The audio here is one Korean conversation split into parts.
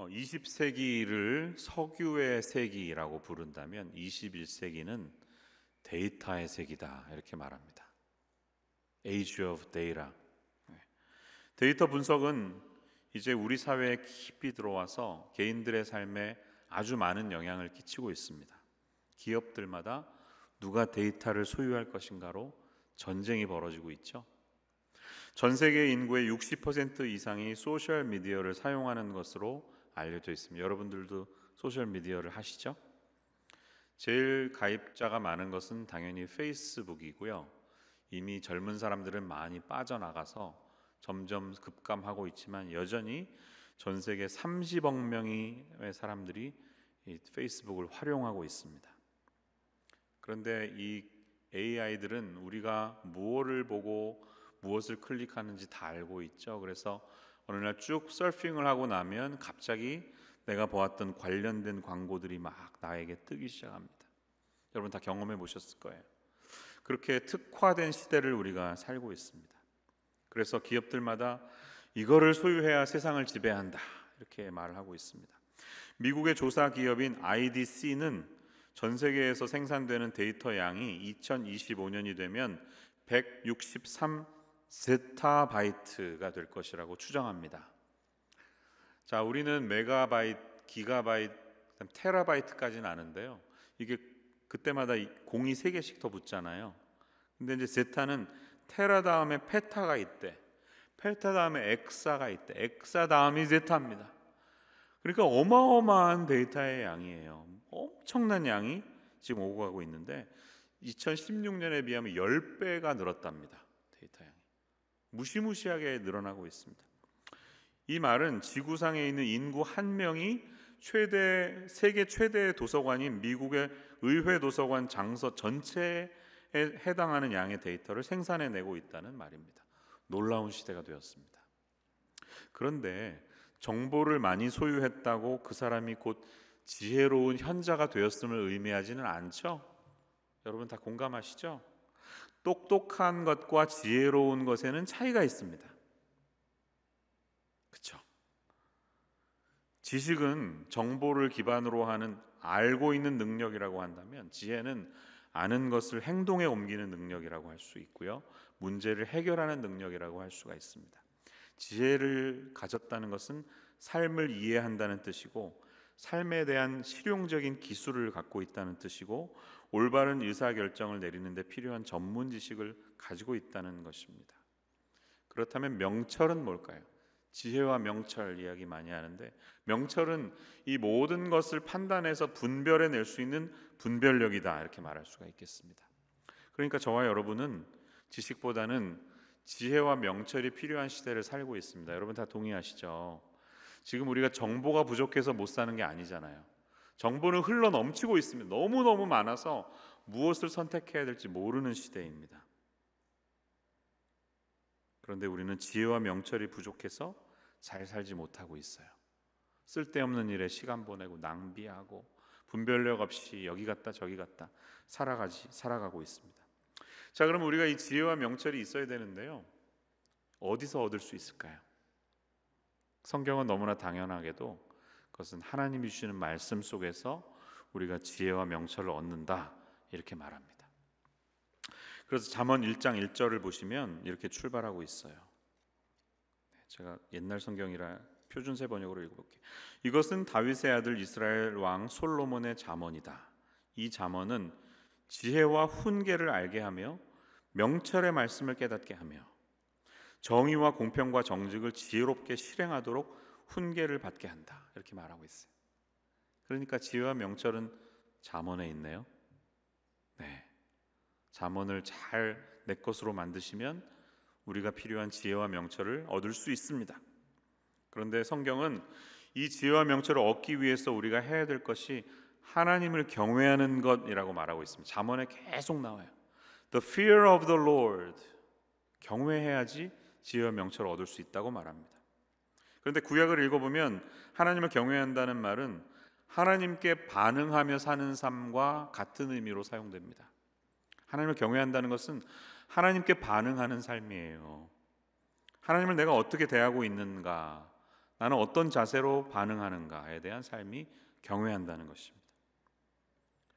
20세기를 석유의 세기라고 부른다면 21세기는 데이터의 세기다 이렇게 말합니다. Age of Data. 데이터 분석은 이제 우리 사회에 깊이 들어와서 개인들의 삶에 아주 많은 영향을 끼치고 있습니다. 기업들마다 누가 데이터를 소유할 것인가로 전쟁이 벌어지고 있죠. 전 세계 인구의 60% 이상이 소셜 미디어를 사용하는 것으로 알려져 있습니다. 여러분들도 소셜 미디어를 하시죠? 제일 가입자가 많은 것은 당연히 페이스북이고요. 이미 젊은 사람들은 많이 빠져나가서 점점 급감하고 있지만 여전히 전 세계 30억 명의 사람들이 이 페이스북을 활용하고 있습니다. 그런데 이 AI들은 우리가 무엇을 보고 무엇을 클릭하는지 다 알고 있죠. 그래서 어느 날 쭉 서핑을 하고 나면 갑자기 내가 보았던 관련된 광고들이 막 나에게 뜨기 시작합니다. 여러분 다 경험해 보셨을 거예요. 그렇게 특화된 시대를 우리가 살고 있습니다. 그래서 기업들마다 이거를 소유해야 세상을 지배한다 이렇게 말을 하고 있습니다. 미국의 조사 기업인 IDC는 전 세계에서 생산되는 데이터 양이 2025년이 되면 163 제타바이트가 될 것이라고 추정합니다. 자, 우리는 메가바이트, 기가바이트, 테라바이트까지는 아는데요. 이게 그때마다 공이 3개씩 더 붙잖아요. 근데 이제 제타는 테라 다음에 페타가 있대. 페타 다음에 엑사가 있대. 엑사 다음이 제타입니다. 그러니까 어마어마한 데이터의 양이에요. 엄청난 양이 지금 오고 가고 있는데 2016년에 비하면 10배가 늘었답니다. 데이터 양이. 무시무시하게 늘어나고 있습니다. 이 말은 지구상에 있는 인구 1명이 세계 최대 도서관인 미국의 의회 도서관 장서 전체에 해당하는 양의 데이터를 생산해내고 있다는 말입니다. 놀라운 시대가 되었습니다. 그런데 정보를 많이 소유했다고 그 사람이 곧 지혜로운 현자가 되었음을 의미하지는 않죠? 여러분 다 공감하시죠? 똑똑한 것과 지혜로운 것에는 차이가 있습니다. 그렇죠? 지식은 정보를 기반으로 하는 알고 있는 능력이라고 한다면 지혜는 아는 것을 행동에 옮기는 능력이라고 할 수 있고요. 문제를 해결하는 능력이라고 할 수가 있습니다. 지혜를 가졌다는 것은 삶을 이해한다는 뜻이고 삶에 대한 실용적인 기술을 갖고 있다는 뜻이고 올바른 의사결정을 내리는 데 필요한 전문 지식을 가지고 있다는 것입니다. 그렇다면 명철은 뭘까요? 지혜와 명철 이야기 많이 하는데 명철은 이 모든 것을 판단해서 분별해낼 수 있는 분별력이다 이렇게 말할 수가 있겠습니다. 그러니까 저와 여러분은 지식보다는 지혜와 명철이 필요한 시대를 살고 있습니다. 여러분 다 동의하시죠? 지금 우리가 정보가 부족해서 못 사는 게 아니잖아요. 정보는 흘러 넘치고 있습니다. 너무너무 많아서 무엇을 선택해야 될지 모르는 시대입니다. 그런데 우리는 지혜와 명철이 부족해서 잘 살지 못하고 있어요. 쓸데없는 일에 시간 보내고 낭비하고 분별력 없이 여기 갔다 저기 갔다 살아가고 있습니다. 자, 그럼 우리가 이 지혜와 명철이 있어야 되는데요. 어디서 얻을 수 있을까요? 성경은 너무나 당연하게도 그것은 하나님이 주시는 말씀 속에서 우리가 지혜와 명철을 얻는다 이렇게 말합니다. 그래서 잠언 1장 1절을 보시면 이렇게 출발하고 있어요. 제가 옛날 성경이라 표준세 번역으로 읽어볼게요. 이것은 다윗의 아들 이스라엘 왕 솔로몬의 잠언이다. 이 잠언은 지혜와 훈계를 알게 하며 명철의 말씀을 깨닫게 하며 정의와 공평과 정직을 지혜롭게 실행하도록 훈계를 받게 한다. 이렇게 말하고 있어요. 그러니까 지혜와 명철은 잠언에 있네요. 네, 잠언을 잘 내 것으로 만드시면 우리가 필요한 지혜와 명철을 얻을 수 있습니다. 그런데 성경은 이 지혜와 명철을 얻기 위해서 우리가 해야 될 것이 하나님을 경외하는 것이라고 말하고 있습니다. 잠언에 계속 나와요. The fear of the Lord. 경외해야지 지혜와 명철을 얻을 수 있다고 말합니다. 그런데 구약을 읽어보면 하나님을 경외한다는 말은 하나님께 반응하며 사는 삶과 같은 의미로 사용됩니다. 하나님을 경외한다는 것은 하나님께 반응하는 삶이에요. 하나님을 내가 어떻게 대하고 있는가, 나는 어떤 자세로 반응하는가에 대한 삶이 경외한다는 것입니다.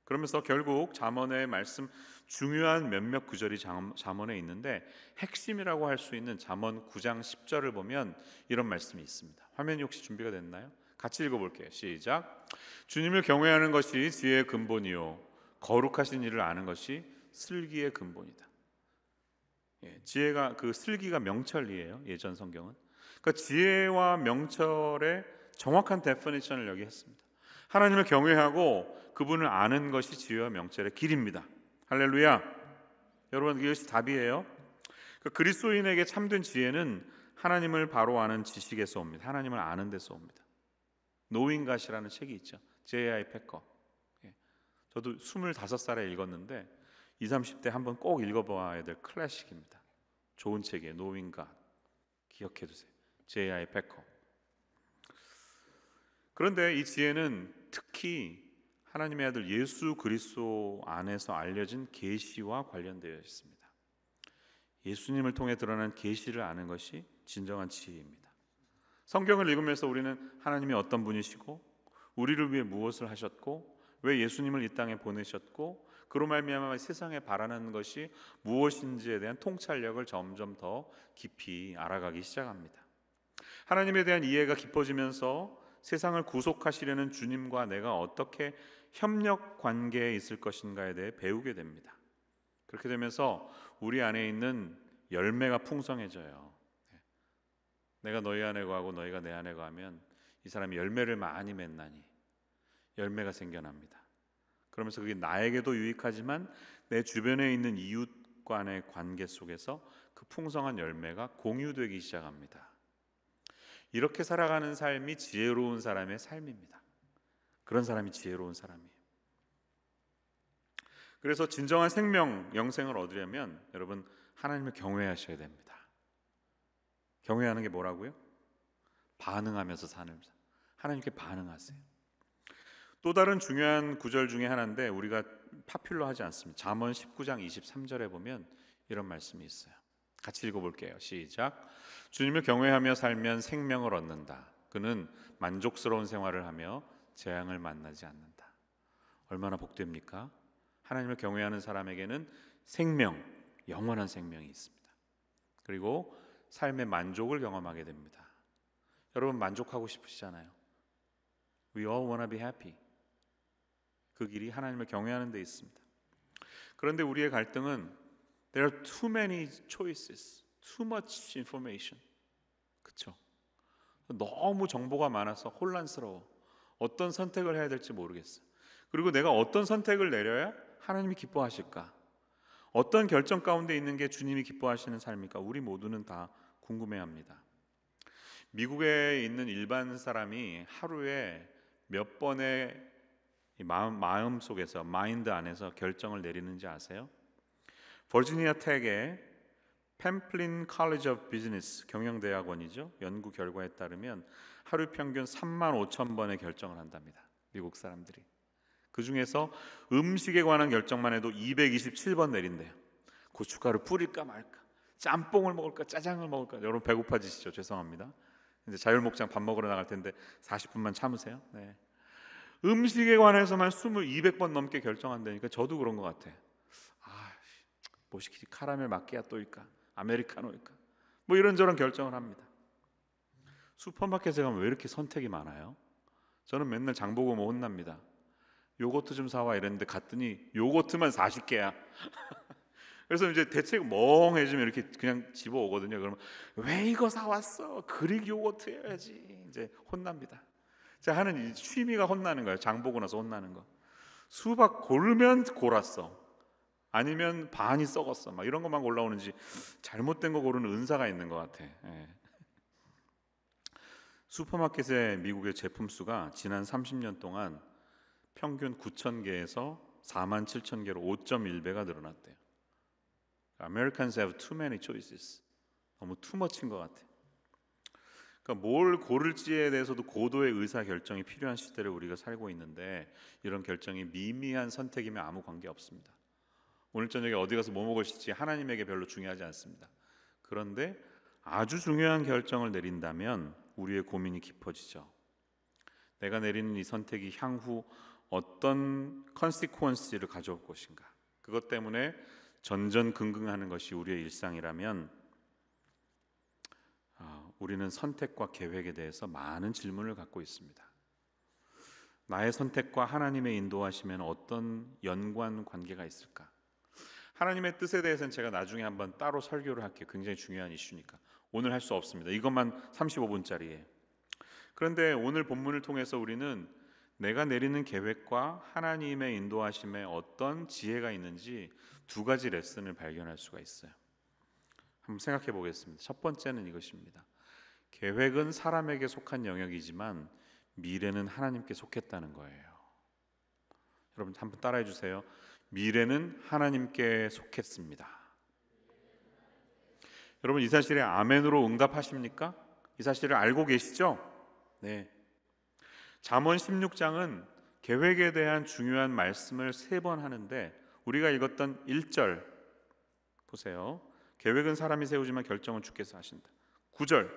그러면서 결국 잠언의 말씀 중요한 몇몇 구절이 잠언에 있는데 핵심이라고 할 수 있는 잠언 9장 10절을 보면 이런 말씀이 있습니다. 화면이 혹시 준비가 됐나요? 같이 읽어볼게요. 시작. 주님을 경외하는 것이 지혜의 근본이요 거룩하신 일을 아는 것이 슬기의 근본이다. 지혜가 그 슬기가 명철이에요. 예전 성경은. 그러니까 지혜와 명철의 정확한 데피니션을 여기 했습니다. 하나님을 경외하고 그분을 아는 것이 지혜와 명철의 길입니다. 할렐루야. 여러분 이것이 답이에요. 그리스도인에게 참된 지혜는 하나님을 바로 아는 지식에서 옵니다. 하나님을 아는 데서 옵니다. 노인갓이라는 책이 있죠. J.I. 패커. 저도 25살에 읽었는데 20, 30대 한번 꼭 읽어봐야 될 클래식입니다. 좋은 책이에요. 노인갓. 기억해두세요. J.I. 패커. 그런데 이 지혜는 특히 하나님의 아들 예수 그리스도 안에서 알려진 계시와 관련되어 있습니다. 예수님을 통해 드러난 계시를 아는 것이 진정한 지혜입니다. 성경을 읽으면서 우리는 하나님이 어떤 분이시고 우리를 위해 무엇을 하셨고 왜 예수님을 이 땅에 보내셨고 그로 말미암아 세상에 바라는 것이 무엇인지에 대한 통찰력을 점점 더 깊이 알아가기 시작합니다. 하나님에 대한 이해가 깊어지면서 세상을 구속하시려는 주님과 내가 어떻게 협력 관계에 있을 것인가에 대해 배우게 됩니다. 그렇게 되면서 우리 안에 있는 열매가 풍성해져요. 내가 너희 안에 거하고 너희가 내 안에 거하면 이 사람이 열매를 많이 맺나니 열매가 생겨납니다. 그러면서 그게 나에게도 유익하지만 내 주변에 있는 이웃 간의 관계 속에서 그 풍성한 열매가 공유되기 시작합니다. 이렇게 살아가는 삶이 지혜로운 사람의 삶입니다. 그런 사람이 지혜로운 사람이에요. 그래서 진정한 생명, 영생을 얻으려면 여러분 하나님을 경외하셔야 됩니다. 경외하는 게 뭐라고요? 반응하면서 사는 삶. 하나님께 반응하세요. 또 다른 중요한 구절 중에 하나인데 우리가 파퓰러하지 않습니다. 잠언 19장 23절에 보면 이런 말씀이 있어요. 같이 읽어볼게요. 시작. 주님을 경외하며 살면 생명을 얻는다. 그는 만족스러운 생활을 하며 재앙을 만나지 않는다. 얼마나 복됩니까? 하나님을 경외하는 사람에게는 생명, 영원한 생명이 있습니다. 그리고 삶의 만족을 경험하게 됩니다. 여러분 만족하고 싶으시잖아요. We all wanna be happy. 그 길이 하나님을 경외하는 데 있습니다. 그런데 우리의 갈등은 There are too many choices, too much information. 그렇죠? 너무 정보가 많아서 혼란스러워. 어떤 선택을 해야 될지 모르겠어. 그리고 내가 어떤 선택을 내려야 하나님이 기뻐하실까? 어떤 결정 가운데 있는 게 주님이 기뻐하시는 삶일까? 우리 모두는 다 궁금해합니다. 미국에 있는 일반 사람이 하루에 몇 번의 마음 속에서 마인드 안에서 결정을 내리는지 아세요? 버지니아 텍의 팸플린 컬리지 오브 비즈니스 경영대학원이죠. 연구 결과에 따르면 하루 평균 35,000번의 결정을 한답니다. 미국 사람들이. 그 중에서 음식에 관한 결정만 해도 227번 내린대요. 고춧가루 뿌릴까 말까, 짬뽕을 먹을까, 짜장을 먹을까. 여러분 배고파지시죠? 죄송합니다. 이제 자율목장 밥 먹으러 나갈 텐데 40분만 참으세요. 네. 음식에 관해서만 200번 넘게 결정한다니까 저도 그런 것 같아. 뭐 시키지? 카라멜 마키아토일까? 아메리카노일까? 뭐 이런저런 결정을 합니다. 슈퍼마켓에 가면 왜 이렇게 선택이 많아요? 저는 맨날 장 보고 뭐 혼납니다. 요거트 좀 사와 이랬는데 갔더니 요거트만 40개야. 그래서 이제 대책 멍해지면 이렇게 그냥 집어오거든요. 그러면 왜 이거 사왔어? 그릭 요거트 해야지. 이제 혼납니다. 제가 하는 이 취미가 혼나는 거예요. 장 보고 나서 혼나는 거. 수박 고르면 골았어. 아니면 반이 썩었어. 막 이런 것만 올라오는지 잘못된 거 고르는 은사가 있는 것 같아. 예. 슈퍼마켓의 미국의 제품 수가 지난 30년 동안 평균 9,000개에서 47,000개로 5.1배가 늘어났대요. Americans have too many choices. 너무 투머치인 것 같아. 그러니까 뭘 고를지에 대해서도 고도의 의사 결정이 필요한 시대를 우리가 살고 있는데 이런 결정이 미미한 선택이면 아무 관계 없습니다. 오늘 저녁에 어디 가서 뭐 먹을지 하나님에게 별로 중요하지 않습니다. 그런데 아주 중요한 결정을 내린다면 우리의 고민이 깊어지죠. 내가 내리는 이 선택이 향후 어떤 컨시퀀스를 가져올 것인가, 그것 때문에 전전긍긍하는 것이 우리의 일상이라면 우리는 선택과 계획에 대해서 많은 질문을 갖고 있습니다. 나의 선택과 하나님의 인도하심에는 어떤 연관 관계가 있을까? 하나님의 뜻에 대해서는 제가 나중에 한번 따로 설교를 할게요. 굉장히 중요한 이슈니까 오늘 할 수 없습니다. 이것만 35분짜리예요. 그런데 오늘 본문을 통해서 우리는 내가 내리는 계획과 하나님의 인도하심에 어떤 지혜가 있는지 두 가지 레슨을 발견할 수가 있어요. 한번 생각해 보겠습니다. 첫 번째는 이것입니다. 계획은 사람에게 속한 영역이지만 미래는 하나님께 속했다는 거예요. 여러분 한번 따라해 주세요. 미래는 하나님께 속했습니다. 여러분 이 사실에 아멘으로 응답하십니까? 이 사실을 알고 계시죠? 네. 잠언 16장은 계획에 대한 중요한 말씀을 3번 하는데 우리가 읽었던 1절 보세요. 계획은 사람이 세우지만 결정은 주께서 하신다. 9절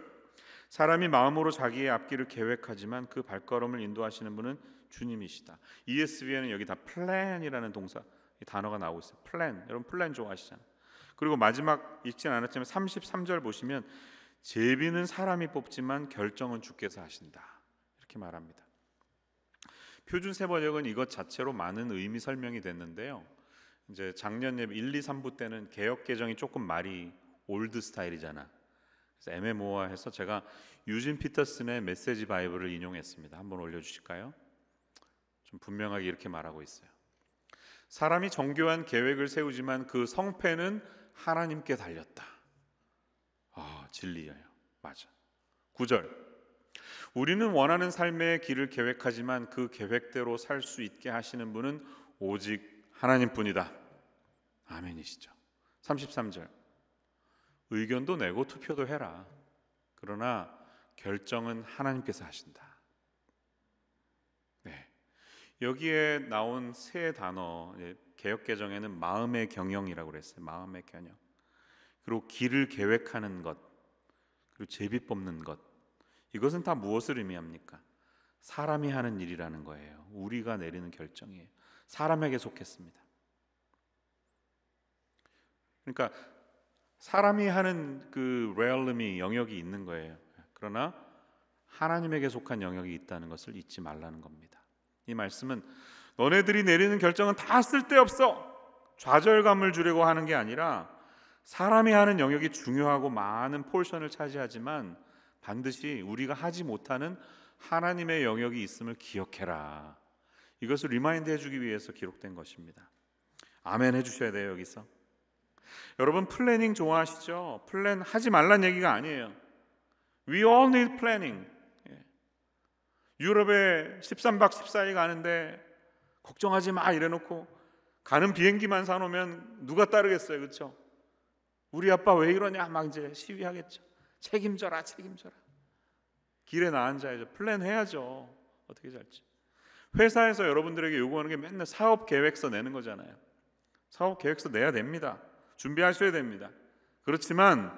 사람이 마음으로 자기의 앞길을 계획하지만 그 발걸음을 인도하시는 분은 주님이시다. ESV에는 여기 다 플랜이라는 동사 이 단어가 나오고 있어요. 플랜. 여러분 플랜 좋아하시잖아요. 그리고 마지막 읽진 않았지만 33절 보시면 제비는 사람이 뽑지만 결정은 주께서 하신다. 이렇게 말합니다. 표준 세번역은 이것 자체로 많은 의미 설명이 됐는데요. 이제 작년 예배 1, 2, 3부 때는 개역 개정이 조금 말이 올드 스타일이잖아. 그래서 애매모호해서 제가 유진 피터슨의 메시지 바이블을 인용했습니다. 한번 올려주실까요? 좀 분명하게 이렇게 말하고 있어요. 사람이 정교한 계획을 세우지만 그 성패는 하나님께 달렸다. 진리예요. 맞아. 9절 우리는 원하는 삶의 길을 계획하지만 그 계획대로 살 수 있게 하시는 분은 오직 하나님뿐이다. 아멘이시죠. 33절 의견도 내고 투표도 해라. 그러나 결정은 하나님께서 하신다. 네. 여기에 나온 세 단어 개역개정에는 마음의 경영이라고 그랬어요. 마음의 경영. 그리고 길을 계획하는 것, 그리고 제비 뽑는 것, 이것은 다 무엇을 의미합니까? 사람이 하는 일이라는 거예요. 우리가 내리는 결정이에요. 사람에게 속했습니다. 그러니까 사람이 하는 그 레얼름이 영역이 있는 거예요. 그러나 하나님에게 속한 영역이 있다는 것을 잊지 말라는 겁니다. 이 말씀은 너네들이 내리는 결정은 다 쓸데없어, 좌절감을 주려고 하는 게 아니라 사람이 하는 영역이 중요하고 많은 포션을 차지하지만 반드시 우리가 하지 못하는 하나님의 영역이 있음을 기억해라. 이것을 리마인드 해주기 위해서 기록된 것입니다. 아멘 해주셔야 돼요. 여기서 여러분 플래닝 좋아하시죠? 플랜 하지 말란 얘기가 아니에요. We all need planning. 유럽에 13박 14일 가는데 걱정하지 마 이래놓고 가는 비행기만 사놓으면 누가 따르겠어요? 그렇죠? 우리 아빠 왜 이러냐 막 이제 시위하겠죠. 책임져라 책임져라. 길에 나 앉아야죠. 플랜 해야죠. 어떻게 잘지. 회사에서 여러분들에게 요구하는 게 맨날 사업 계획서 내는 거잖아요. 사업 계획서 내야 됩니다. 준비하셔야 됩니다. 그렇지만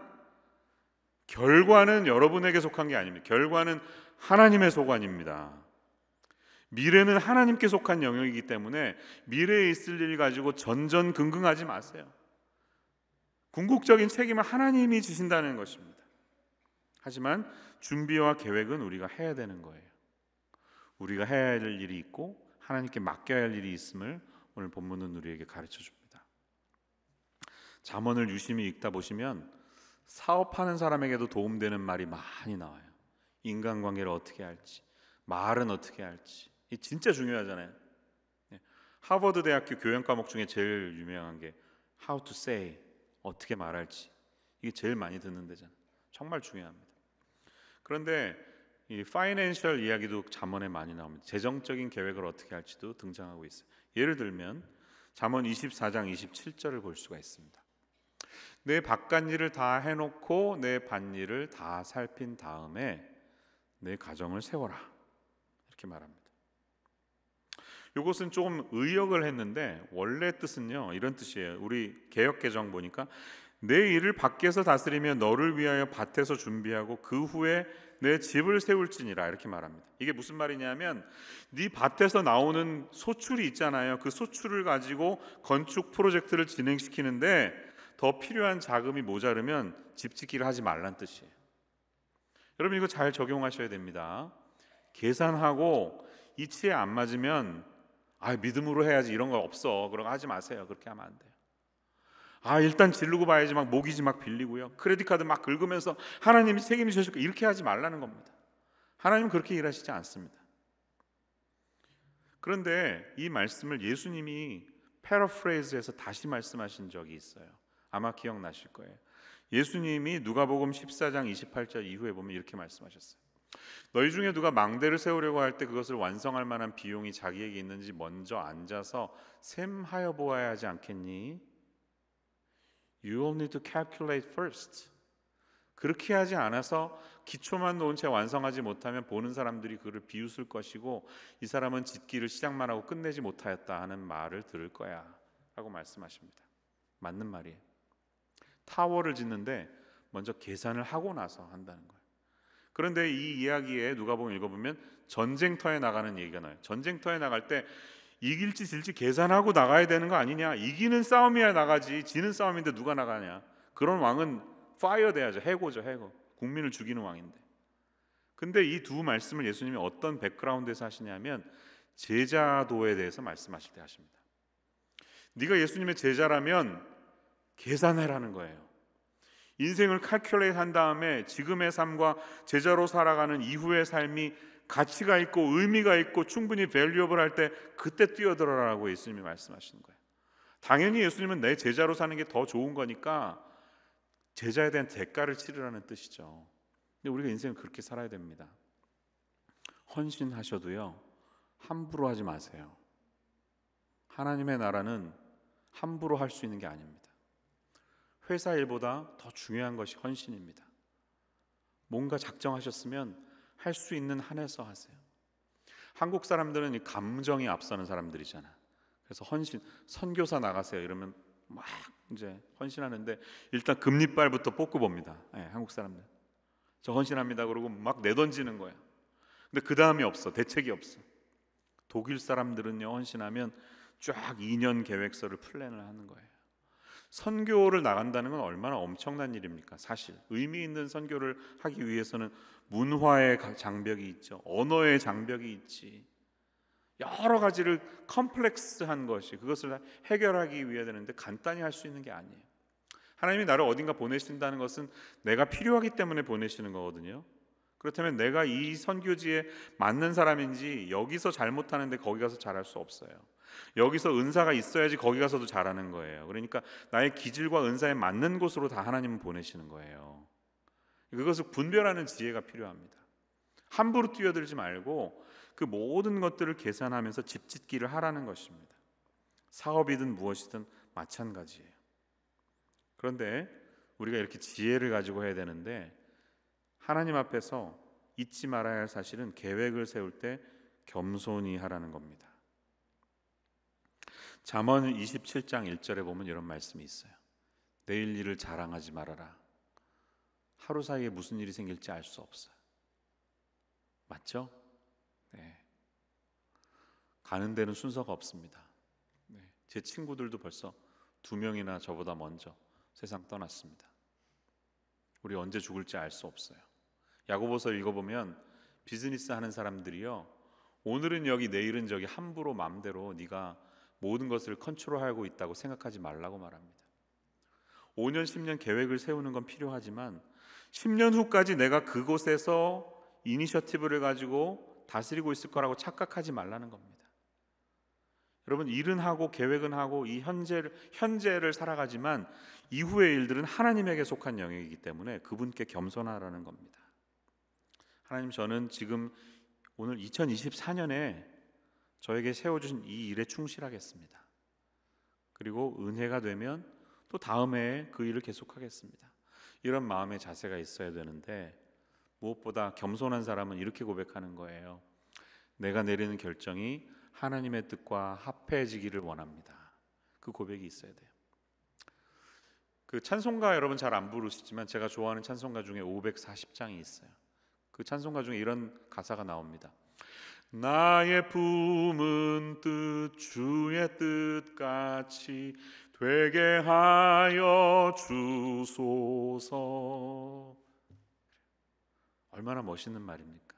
결과는 여러분에게 속한 게 아닙니다. 결과는 하나님의 소관입니다. 미래는 하나님께 속한 영역이기 때문에 미래에 있을 일 가지고 전전긍긍하지 마세요. 궁극적인 책임을 하나님이 지신다는 것입니다. 하지만 준비와 계획은 우리가 해야 되는 거예요. 우리가 해야 할 일이 있고 하나님께 맡겨야 할 일이 있음을 오늘 본문은 우리에게 가르쳐 줍니다. 잠언을 유심히 읽다 보시면 사업하는 사람에게도 도움되는 말이 많이 나와요. 인간관계를 어떻게 할지, 말은 어떻게 할지. 이 진짜 중요하잖아요. 하버드 대학교 교양 과목 중에 제일 유명한 게 How to say, 어떻게 말할지. 이게 제일 많이 듣는 데잖아요. 정말 중요합니다. 그런데 이 파이낸셜 이야기도 잠언에 많이 나옵니다. 재정적인 계획을 어떻게 할지도 등장하고 있어요. 예를 들면 잠언 24장 27절을 볼 수가 있습니다. 내 바깥일을 다 해놓고 내 밭일을 다 살핀 다음에 내 가정을 세워라. 이렇게 말합니다. 이것은 조금 의역을 했는데 원래 뜻은요 이런 뜻이에요. 우리 개역개정 보니까 내 일을 밖에서 다스리며 너를 위하여 밭에서 준비하고 그 후에 내 집을 세울지니라 이렇게 말합니다. 이게 무슨 말이냐면 네 밭에서 나오는 소출이 있잖아요. 그 소출을 가지고 건축 프로젝트를 진행시키는데 더 필요한 자금이 모자르면 집 짓기를 하지 말란 뜻이에요. 여러분 이거 잘 적용하셔야 됩니다. 계산하고 이치에 안 맞으면 믿음으로 해야지 이런 거 없어. 그런 거 하지 마세요. 그렇게 하면 안 돼요. 일단 지르고 봐야지 막 모기지 막 빌리고요. 크레딧 카드 막 긁으면서 하나님이 책임지실 거 이렇게 하지 말라는 겁니다. 하나님은 그렇게 일하시지 않습니다. 그런데 이 말씀을 예수님이 패러프레이즈해서 다시 말씀하신 적이 있어요. 아마 기억나실 거예요. 예수님이 누가복음 14장 28절 이후에 보면 이렇게 말씀하셨어요. 너희 중에 누가 망대를 세우려고 할 때 그것을 완성할 만한 비용이 자기에게 있는지 먼저 앉아서 셈하여 보아야 하지 않겠니? You will need to calculate first. 그렇게 하지 않아서 기초만 놓은 채 완성하지 못하면 보는 사람들이 그를 비웃을 것이고 이 사람은 짓기를 시작만 하고 끝내지 못하였다 하는 말을 들을 거야 라고 말씀하십니다. 맞는 말이에요. 타워를 짓는데 먼저 계산을 하고 나서 한다는 거예요. 그런데 이 이야기에 누가복음 읽어보면 전쟁터에 나가는 얘기가 나와요. 전쟁터에 나갈 때 이길지 질지 계산하고 나가야 되는 거 아니냐. 이기는 싸움이야 나가지 지는 싸움인데 누가 나가냐. 그런 왕은 파이어 돼야죠. 해고죠. 해고. 국민을 죽이는 왕인데. 근데 이 두 말씀을 예수님이 어떤 백그라운드에서 하시냐면 제자도에 대해서 말씀하실 때 하십니다. 네가 예수님의 제자라면 계산해라는 거예요. 인생을 칼큘레이트 한 다음에 지금의 삶과 제자로 살아가는 이후의 삶이 가치가 있고 의미가 있고 충분히 밸류업을 할 때 그때 뛰어들어라라고 예수님이 말씀하시는 거예요. 당연히 예수님은 내 제자로 사는 게 더 좋은 거니까 제자에 대한 대가를 치르라는 뜻이죠. 근데 우리가 인생을 그렇게 살아야 됩니다. 헌신하셔도요 함부로 하지 마세요. 하나님의 나라는 함부로 할 수 있는 게 아닙니다. 회사 일보다 더 중요한 것이 헌신입니다. 뭔가 작정하셨으면 할 수 있는 한에서 하세요. 한국 사람들은 이 감정이 앞서는 사람들이잖아. 그래서 헌신, 선교사 나가세요 이러면 막 이제 헌신하는데 일단 금리빨부터 뽑고 봅니다. 한국 사람들 저 헌신합니다 그러고 막 내던지는 거야. 근데 그 다음이 없어. 대책이 없어. 독일 사람들은요 헌신하면 쫙 2년 계획서를 플랜을 하는 거예요. 선교를 나간다는 건 얼마나 엄청난 일입니까? 사실 의미 있는 선교를 하기 위해서는 문화의 장벽이 있죠. 언어의 장벽이 있지. 여러 가지를 컴플렉스한 것이 그것을 해결하기 위해 되는데 간단히 할 수 있는 게 아니에요. 하나님이 나를 어딘가 보내신다는 것은 내가 필요하기 때문에 보내시는 거거든요. 그렇다면 내가 이 선교지에 맞는 사람인지 여기서 잘못하는데 거기 가서 잘할 수 없어요. 여기서 은사가 있어야지 거기 가서도 잘하는 거예요. 그러니까 나의 기질과 은사에 맞는 곳으로 다 하나님은 보내시는 거예요. 그것을 분별하는 지혜가 필요합니다. 함부로 뛰어들지 말고 그 모든 것들을 계산하면서 집 짓기를 하라는 것입니다. 사업이든 무엇이든 마찬가지예요. 그런데 우리가 이렇게 지혜를 가지고 해야 되는데 하나님 앞에서 잊지 말아야 할 사실은 계획을 세울 때 겸손히 하라는 겁니다. 잠언 27장 1절에 보면 이런 말씀이 있어요. 내일 일을 자랑하지 말아라. 하루 사이에 무슨 일이 생길지 알 수 없어요. 맞죠? 네. 가는 데는 순서가 없습니다. 네. 제 친구들도 벌써 2명이나 저보다 먼저 세상 떠났습니다. 우리 언제 죽을지 알 수 없어요. 야고보서 읽어보면 비즈니스 하는 사람들이요 오늘은 여기 내일은 저기 함부로 마음대로 네가 모든 것을 컨트롤하고 있다고 생각하지 말라고 말합니다. 5년 10년 계획을 세우는 건 필요하지만 10년 후까지 내가 그곳에서 이니셔티브를 가지고 다스리고 있을 거라고 착각하지 말라는 겁니다. 여러분 일은 하고 계획은 하고 이 현재를 살아가지만 이후의 일들은 하나님에게 속한 영역이기 때문에 그분께 겸손하라는 겁니다. 하나님 저는 지금 오늘 2024년에 저에게 세워주신 이 일에 충실하겠습니다. 그리고 은혜가 되면 또 다음 해에 그 일을 계속하겠습니다. 이런 마음의 자세가 있어야 되는데 무엇보다 겸손한 사람은 이렇게 고백하는 거예요. 내가 내리는 결정이 하나님의 뜻과 합해지기를 원합니다. 그 고백이 있어야 돼요. 그 찬송가 여러분 잘 안 부르시지만 제가 좋아하는 찬송가 중에 540장이 있어요. 그 찬송가 중에 이런 가사가 나옵니다. 나의 품은 뜻 주의 뜻같이 되게 하여 주소서. 얼마나 멋있는 말입니까?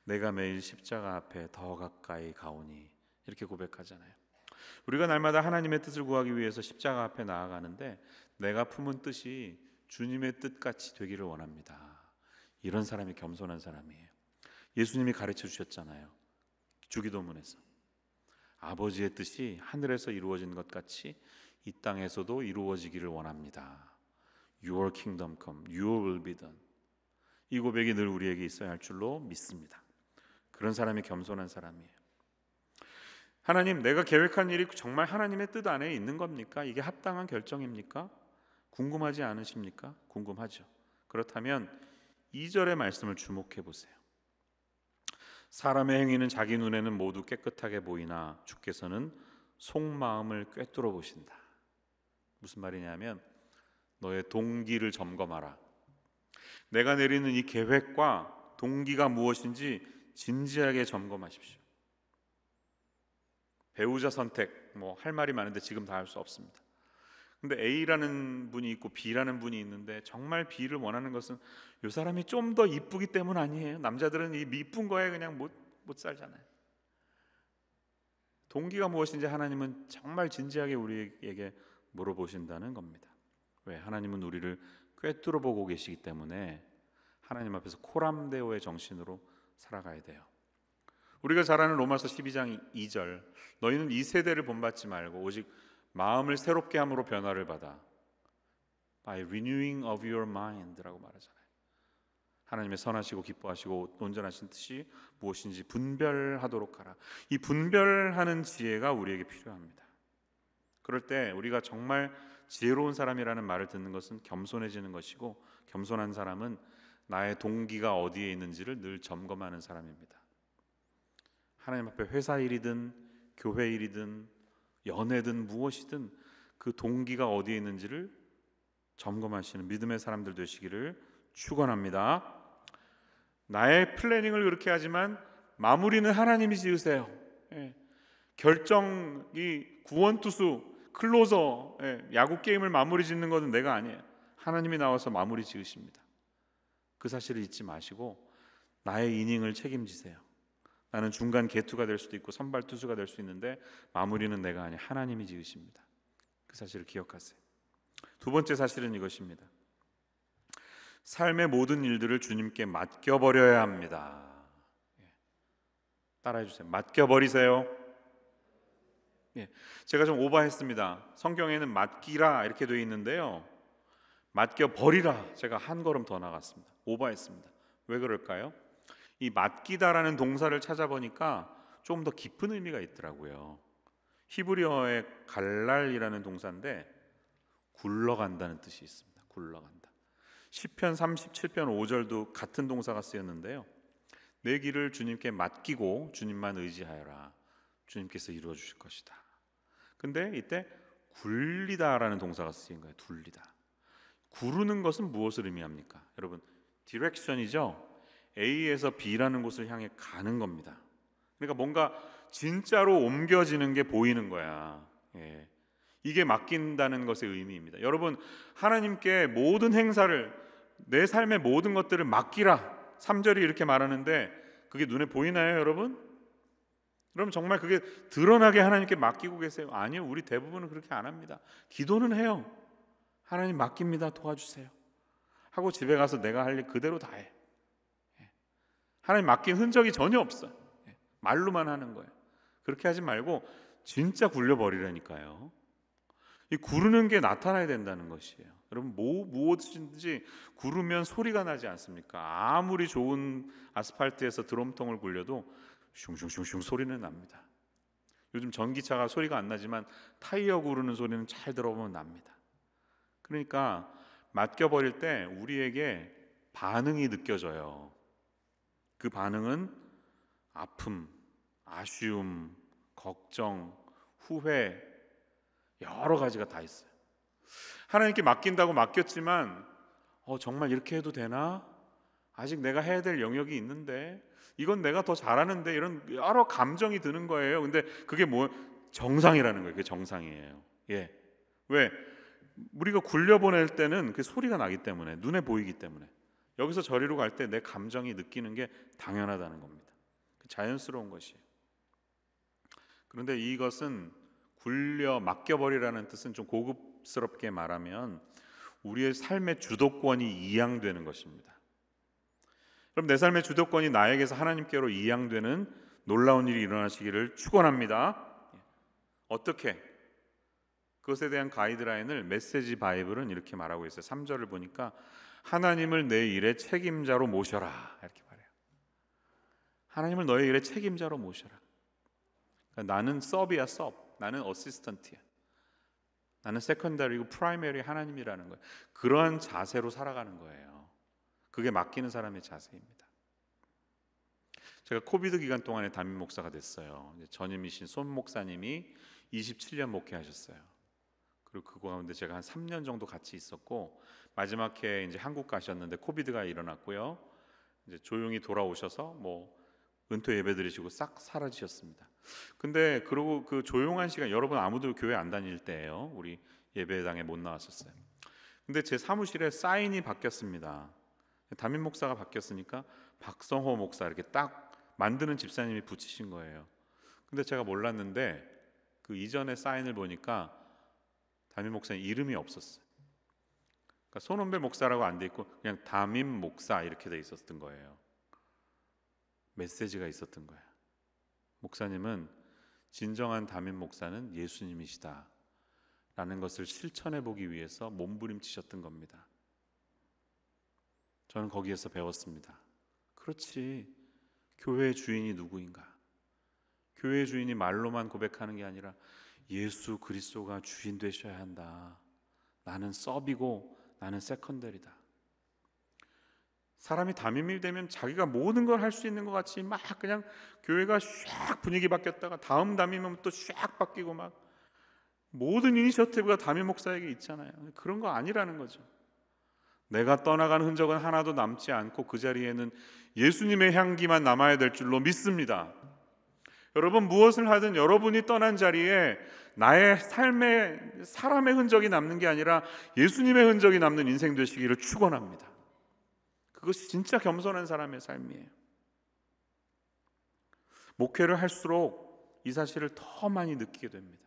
내가 매일 십자가 앞에 더 가까이 가오니, 이렇게 고백하잖아요. 우리가 날마다 하나님의 뜻을 구하기 위해서 십자가 앞에 나아가는데 내가 품은 뜻이 주님의 뜻같이 되기를 원합니다. 이런 사람이 겸손한 사람이에요. 예수님이 가르쳐 주셨잖아요. 주기도문에서 아버지의 뜻이 하늘에서 이루어진 것 같이 이 땅에서도 이루어지기를 원합니다. Your kingdom come, Your will be done. 이 고백이 늘 우리에게 있어야 할 줄로 믿습니다. 그런 사람이 겸손한 사람이에요. 하나님, 내가 계획한 일이 정말 하나님의 뜻 안에 있는 겁니까? 이게 합당한 결정입니까? 궁금하지 않으십니까? 궁금하죠. 그렇다면 2절의 말씀을 주목해 보세요. 사람의 행위는 자기 눈에는 모두 깨끗하게 보이나 주께서는 속마음을 꿰뚫어 보신다. 무슨 말이냐면 너의 동기를 점검하라. 내가 내리는 이 계획과 동기가 무엇인지 진지하게 점검하십시오. 배우자 선택, 할 말이 많은데 지금 다 할 수 없습니다. 근데 A라는 분이 있고 B라는 분이 있는데 정말 B를 원하는 것은 이 사람이 좀 더 이쁘기 때문 아니에요. 남자들은 이 이쁜 거에 그냥 못 살잖아요. 동기가 무엇인지 하나님은 정말 진지하게 우리에게 물어보신다는 겁니다. 왜? 하나님은 우리를 꿰뚫어 보고 계시기 때문에 하나님 앞에서 코람데오의 정신으로 살아가야 돼요. 우리가 잘 아는 로마서 12장 2절, 너희는 이 세대를 본받지 말고 오직 마음을 새롭게 함으로 변화를 받아 by renewing of your mind라고 말하잖아요. 하나님의 선하시고 기뻐하시고 온전하신 뜻이 무엇인지 분별하도록 하라. 이 분별하는 지혜가 우리에게 필요합니다. 그럴 때 우리가 정말 지혜로운 사람이라는 말을 듣는 것은 겸손해지는 것이고, 겸손한 사람은 나의 동기가 어디에 있는지를 늘 점검하는 사람입니다. 하나님 앞에 회사 일이든 교회 일이든 연애든 무엇이든 그 동기가 어디에 있는지를 점검하시는 믿음의 사람들 되시기를 축원합니다. 나의 플래닝을 그렇게 하지만 마무리는 하나님이 지으세요. 결정이 구원투수, 클로저, 야구 게임을 마무리 짓는 것은 내가 아니에요. 하나님이 나와서 마무리 지으십니다. 그 사실을 잊지 마시고 나의 이닝을 책임지세요. 나는 중간 개투가 될 수도 있고 선발 투수가 될 수 있는데 마무리는 내가 아니 하나님이 지으십니다. 그 사실을 기억하세요. 두 번째 사실은 이것입니다. 삶의 모든 일들을 주님께 맡겨버려야 합니다. 따라해 주세요. 맡겨버리세요. 제가 좀 오버했습니다. 성경에는 맡기라 이렇게 되어 있는데요, 맡겨버리라 제가 한 걸음 더 나갔습니다. 오버했습니다. 왜 그럴까요? 이 맡기다라는 동사를 찾아보니까 좀 더 깊은 의미가 있더라고요. 히브리어의 갈랄이라는 동사인데 굴러간다는 뜻이 있습니다. 굴러간다. 시편 37편 5절도 같은 동사가 쓰였는데요, 내 길을 주님께 맡기고 주님만 의지하여라. 주님께서 이루어 주실 것이다. 근데 이때 굴리다라는 동사가 쓰인 거예요. 굴리다. 구르는 것은 무엇을 의미합니까? 여러분, 디렉션이죠. A에서 B라는 곳을 향해 가는 겁니다. 그러니까 뭔가 진짜로 옮겨지는 게 보이는 거야. 이게 맡긴다는 것의 의미입니다. 여러분, 하나님께 모든 행사를, 내 삶의 모든 것들을 맡기라 3절이 이렇게 말하는데 그게 눈에 보이나요, 여러분? 그럼 정말 그게 드러나게 하나님께 맡기고 계세요? 아니요, 우리 대부분은 그렇게 안 합니다. 기도는 해요. 하나님 맡깁니다, 도와주세요 하고 집에 가서 내가 할 일 그대로 다 해. 하나님 맡긴 흔적이 전혀 없어요. 말로만 하는 거예요. 그렇게 하지 말고 진짜 굴려버리라니까요. 이 구르는 게 나타나야 된다는 것이에요. 여러분, 무엇인지 구르면 소리가 나지 않습니까? 아무리 좋은 아스팔트에서 드럼통을 굴려도 슝슝슝슝 소리는 납니다. 요즘 전기차가 소리가 안 나지만 타이어 구르는 소리는 잘 들어보면 납니다. 그러니까 맡겨버릴 때 우리에게 반응이 느껴져요. 그 반응은 아픔, 아쉬움, 걱정, 후회, 여러 가지가 다 있어요. 하나님께 맡긴다고 맡겼지만 정말 이렇게 해도 되나? 아직 내가 해야 될 영역이 있는데, 이건 내가 더 잘하는데, 이런 여러 감정이 드는 거예요. 근데 그게 뭐 정상이라는 거예요. 그게 정상이에요. 예. 왜? 우리가 굴려보낼 때는 그 소리가 나기 때문에, 눈에 보이기 때문에, 여기서 저리로 갈 때 내 감정이 느끼는 게 당연하다는 겁니다. 자연스러운 것이에요. 그런데 이것은 굴려 맡겨버리라는 뜻은 좀 고급스럽게 말하면 우리의 삶의 주도권이 이양되는 것입니다. 그럼 내 삶의 주도권이 나에게서 하나님께로 이양되는 놀라운 일이 일어나시기를 축원합니다. 어떻게? 그것에 대한 가이드라인을 메시지 바이블은 이렇게 말하고 있어요. 3절을 보니까 하나님을 내 일의 책임자로 모셔라, 이렇게 말해요. 하나님을 너의 일의 책임자로 모셔라. 그러니까 나는 서브야, 서브. 나는 어시스턴트야. 나는 세컨더리고 프라이머리 하나님이라는 거예요. 그러한 자세로 살아가는 거예요. 그게 맡기는 사람의 자세입니다. 제가 코비드 기간 동안에 담임 목사가 됐어요. 전임이신 손 목사님이 27년 목회하셨어요. 그리고 그 가운데 제가 한 3년 정도 같이 있었고, 마지막 해에 이제 한국 가셨는데 코비드가 일어났고요. 이제 조용히 돌아오셔서 뭐 은퇴 예배 드리시고 싹 사라지셨습니다. 근데 그러고 그 조용한 시간, 여러분 아무도 교회 안 다닐 때예요. 우리 예배당에 못 나왔었어요. 근데 제 사무실에 사인이 바뀌었습니다. 담임 목사가 바뀌었으니까 박성호 목사 이렇게 딱 만드는 집사님이 붙이신 거예요. 근데 제가 몰랐는데 그 이전에 사인을 보니까 담임 목사님 이름이 없었어요. 그러니까 손원배 목사라고 안 돼 있고 그냥 담임 목사 이렇게 돼 있었던 거예요. 메시지가 있었던 거예요. 목사님은, 진정한 담임 목사는 예수님이시다 라는 것을 실천해 보기 위해서 몸부림치셨던 겁니다. 저는 거기에서 배웠습니다. 그렇지, 교회의 주인이 누구인가? 교회의 주인이 말로만 고백하는 게 아니라 예수 그리스도가 주인 되셔야 한다. 나는 서비고 나는 세컨더리다. 사람이 담임이 되면 자기가 모든 걸 할 수 있는 것 같이 막 그냥 교회가 샥 분위기 바뀌었다가 다음 담임은 또 샥 바뀌고 막 모든 이니셔티브가 담임 목사에게 있잖아요. 그런 거 아니라는 거죠. 내가 떠나간 흔적은 하나도 남지 않고 그 자리에는 예수님의 향기만 남아야 될 줄로 믿습니다. 여러분, 무엇을 하든 여러분이 떠난 자리에 나의 삶에 사람의 흔적이 남는 게 아니라 예수님의 흔적이 남는 인생 되시기를 축원합니다. 그것이 진짜 겸손한 사람의 삶이에요. 목회를 할수록 이 사실을 더 많이 느끼게 됩니다.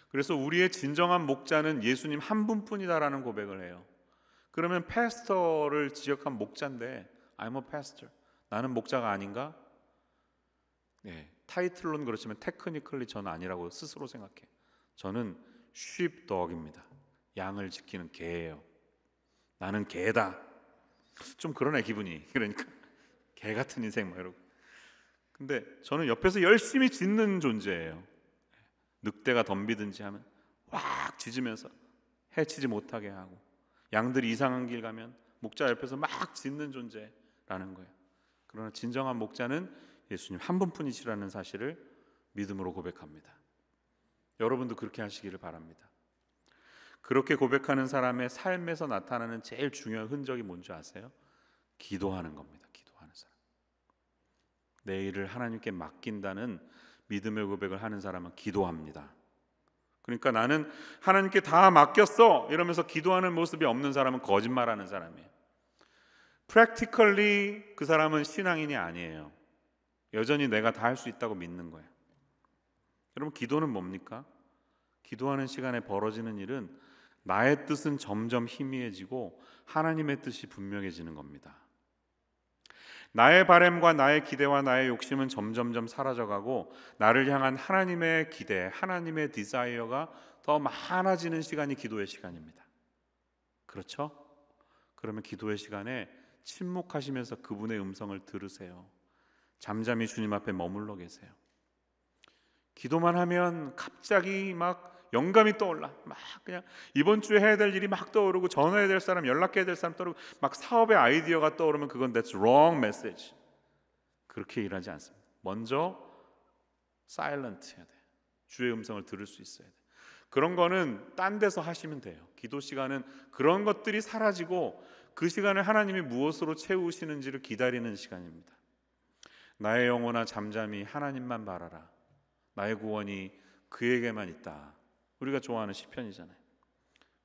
그래서 우리의 진정한 목자는 예수님 한 분뿐이다라는 고백을 해요. 그러면 패스터를 지역한 목자인데 I'm a pastor. 나는 목자가 아닌가? 네, 타이틀로는 그렇지만 테크니컬리 저는 아니라고 스스로 생각해요. 저는 sheepdog입니다. 양을 지키는 개예요. 나는 개다. 좀 그러네 기분이. 그러니까 개 같은 인생 뭐 이러고. 근데 저는 옆에서 열심히 짖는 존재예요. 늑대가 덤비든지 하면 왁 짖으면서 해치지 못하게 하고, 양들이 이상한 길 가면 목자 옆에서 막 짖는 존재라는 거예요. 그러나 진정한 목자는 예수님 한 분뿐이시라는 사실을 믿음으로 고백합니다. 여러분도 그렇게 하시기를 바랍니다. 그렇게 고백하는 사람의 삶에서 나타나는 제일 중요한 흔적이 뭔지 아세요? 기도하는 겁니다. 기도하는 사람. 내 일을 하나님께 맡긴다는 믿음의 고백을 하는 사람은 기도합니다. 그러니까 나는 하나님께 다 맡겼어 이러면서 기도하는 모습이 없는 사람은 거짓말하는 사람이에요. practically 그 사람은 신앙인이 아니에요. 여전히 내가 다 할 수 있다고 믿는 거예요. 여러분, 기도는 뭡니까? 기도하는 시간에 벌어지는 일은 나의 뜻은 점점 희미해지고 하나님의 뜻이 분명해지는 겁니다. 나의 바램과 나의 기대와 나의 욕심은 점점점 사라져가고 나를 향한 하나님의 기대, 하나님의 디자이어가 더 많아지는 시간이 기도의 시간입니다. 그렇죠? 그러면 기도의 시간에 침묵하시면서 그분의 음성을 들으세요. 잠잠히 주님 앞에 머물러 계세요. 기도만 하면 갑자기 막 영감이 떠올라. 막 그냥 이번 주에 해야 될 일이 막 떠오르고, 전화해야 될 사람, 연락해야 될 사람 떠오르고, 막 사업의 아이디어가 떠오르면 그건 that's wrong message. 그렇게 일하지 않습니다. 먼저 silent 해야 돼. 주의 음성을 들을 수 있어야 돼. 그런 거는 딴 데서 하시면 돼요. 기도 시간은 그런 것들이 사라지고 그 시간을 하나님이 무엇으로 채우시는지를 기다리는 시간입니다. 나의 영혼아 잠잠히 하나님만 바라라. 나의 구원이 그에게만 있다. 우리가 좋아하는 시편이잖아요.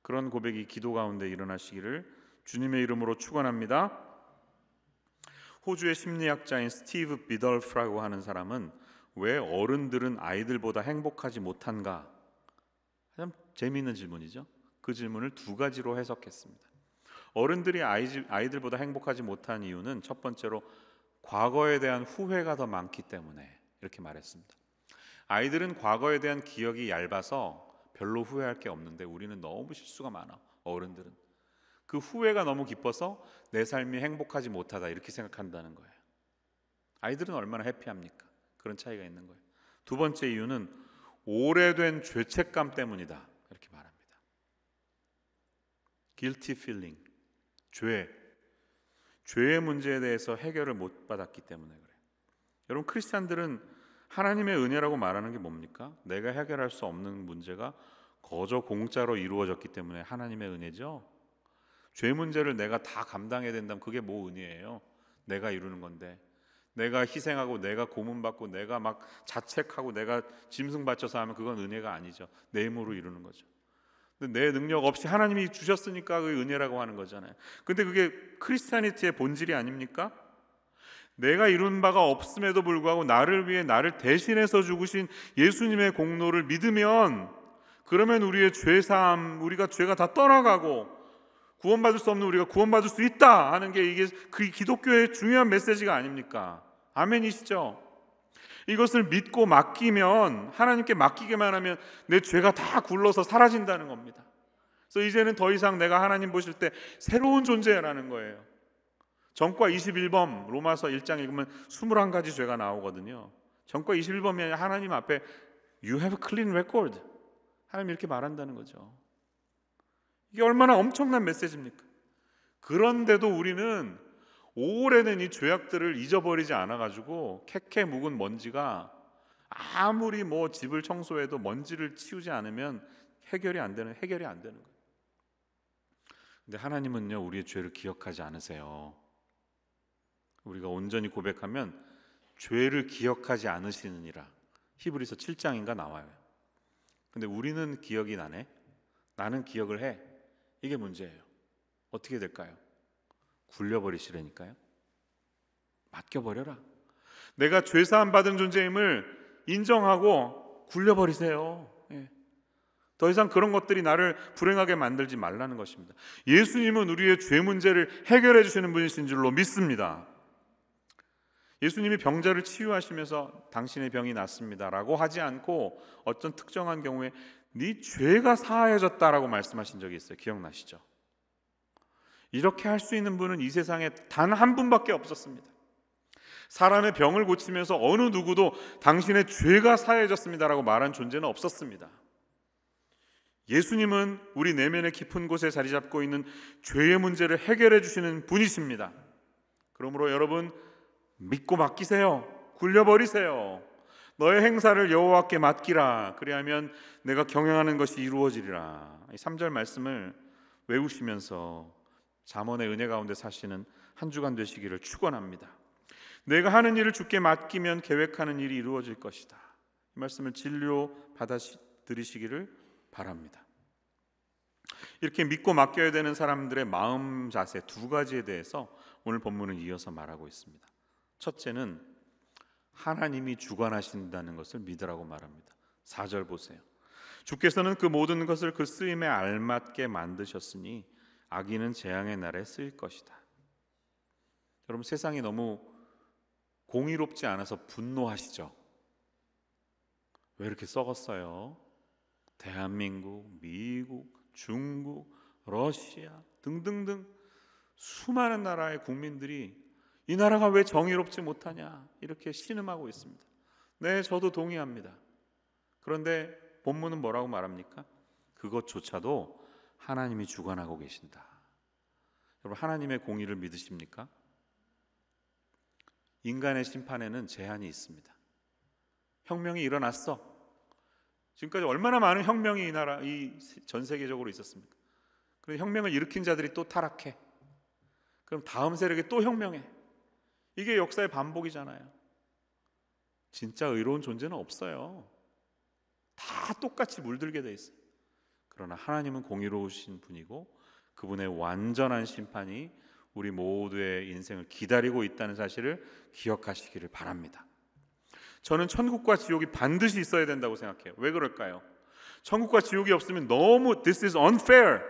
그런 고백이 기도 가운데 일어나시기를 주님의 이름으로 축원합니다. 호주의 심리학자인 스티브 비덜프라고 하는 사람은 왜 어른들은 아이들보다 행복하지 못한가? 참 재미있는 질문이죠. 그 질문을 두 가지로 해석했습니다. 어른들이 아이들보다 행복하지 못한 이유는 첫 번째로 과거에 대한 후회가 더 많기 때문에 이렇게 말했습니다. 아이들은 과거에 대한 기억이 얇아서 별로 후회할 게 없는데 우리는 너무 실수가 많아. 어른들은 그 후회가 너무 깊어서 내 삶이 행복하지 못하다 이렇게 생각한다는 거예요. 아이들은 얼마나 해피합니까? 그런 차이가 있는 거예요. 두 번째 이유는 오래된 죄책감 때문이다 이렇게 말합니다. guilty feeling, 죄의 문제에 대해서 해결을 못 받았기 때문에 그래요. 여러분, 크리스찬들은 하나님의 은혜라고 말하는 게 뭡니까? 내가 해결할 수 없는 문제가 거저 공짜로 이루어졌기 때문에 하나님의 은혜죠. 죄 문제를 내가 다 감당해야 된다면 그게 뭐 은혜예요? 내가 이루는 건데, 내가 희생하고 내가 고문받고 내가 막 자책하고 내가 짐승 바쳐서 하면 그건 은혜가 아니죠. 내 힘으로 이루는 거죠. 근데 내 능력 없이 하나님이 주셨으니까 그게 은혜라고 하는 거잖아요. 근데 그게 크리스찬이티의 본질이 아닙니까? 내가 이룬 바가 없음에도 불구하고 나를 위해 나를 대신해서 죽으신 예수님의 공로를 믿으면, 그러면 우리의 죄사함, 우리가 죄가 다 떠나가고 구원받을 수 없는 우리가 구원받을 수 있다 하는 게 이게 그 기독교의 중요한 메시지가 아닙니까? 아멘이시죠? 이것을 믿고 맡기면, 하나님께 맡기기만 하면 내 죄가 다 굴러서 사라진다는 겁니다. 그래서 이제는 더 이상 내가 하나님 보실 때 새로운 존재라는 거예요. 전과 21범, 로마서 1장 읽으면 21가지 죄가 나오거든요. 전과 21범이 하나님 앞에 You have a clean record, 하나님 이렇게 말한다는 거죠. 이게 얼마나 엄청난 메시지입니까? 그런데도 우리는 오래된 이 죄악들을 잊어버리지 않아가지고 캐캐 묵은 먼지가 아무리 뭐 집을 청소해도 먼지를 치우지 않으면 해결이 안 되는 거예요. 근데 하나님은요, 우리의 죄를 기억하지 않으세요. 우리가 온전히 고백하면 죄를 기억하지 않으시느니라 히브리서 7장인가 나와요. 근데 우리는 기억이 나네, 나는 기억을 해, 이게 문제예요. 어떻게 될까요? 굴려버리시라니까요. 맡겨버려라. 내가 죄사함 받은 존재임을 인정하고 굴려버리세요. 더 이상 그런 것들이 나를 불행하게 만들지 말라는 것입니다. 예수님은 우리의 죄 문제를 해결해 주시는 분이신 줄로 믿습니다. 예수님이 병자를 치유하시면서 당신의 병이 낫습니다라고 하지 않고 어떤 특정한 경우에 네 죄가 사하여졌다라고 말씀하신 적이 있어요. 기억나시죠? 이렇게 할 수 있는 분은 이 세상에 단 한 분밖에 없었습니다. 사람의 병을 고치면서 어느 누구도 당신의 죄가 사해졌습니다라고 말한 존재는 없었습니다. 예수님은 우리 내면의 깊은 곳에 자리 잡고 있는 죄의 문제를 해결해 주시는 분이십니다. 그러므로 여러분, 믿고 맡기세요. 굴려버리세요. 너의 행사를 여호와께 맡기라. 그리하면 내가 경영하는 것이 이루어지리라. 이 3절 말씀을 외우시면서 잠언의 은혜 가운데 사시는 한 주간 되시기를 축원합니다. 내가 하는 일을 주께 맡기면 계획하는 일이 이루어질 것이다. 이 말씀을 진료 받아들이시기를 바랍니다. 이렇게 믿고 맡겨야 되는 사람들의 마음 자세 두 가지에 대해서 오늘 본문은 이어서 말하고 있습니다. 첫째는 하나님이 주관하신다는 것을 믿으라고 말합니다. 4절 보세요. 주께서는 그 모든 것을 그 쓰임에 알맞게 만드셨으니 악인은 재앙의 날에 쓰일 것이다. 여러분, 세상이 너무 공의롭지 않아서 분노하시죠? 왜 이렇게 썩었어요? 대한민국, 미국, 중국, 러시아 등등등 수많은 나라의 국민들이 이 나라가 왜 정의롭지 못하냐 이렇게 신음하고 있습니다. 네, 저도 동의합니다. 그런데 본문은 뭐라고 말합니까? 그것조차도 하나님이 주관하고 계신다. 여러분, 하나님의 공의를 믿으십니까? 인간의 심판에는 제한이 있습니다. 혁명이 일어났어. 지금까지 얼마나 많은 혁명이 이 전 세계적으로 있었습니까? 그런데 혁명을 일으킨 자들이 또 타락해. 그럼 다음 세력이 또 혁명해. 이게 역사의 반복이잖아요. 진짜 의로운 존재는 없어요. 다 똑같이 물들게 돼 있어요. 그러나 하나님은 공의로우신 분이고 그분의 완전한 심판이 우리 모두의 인생을 기다리고 있다는 사실을 기억하시기를 바랍니다. 저는 천국과 지옥이 반드시 있어야 된다고 생각해요. 왜 그럴까요? 천국과 지옥이 없으면 너무 This is unfair.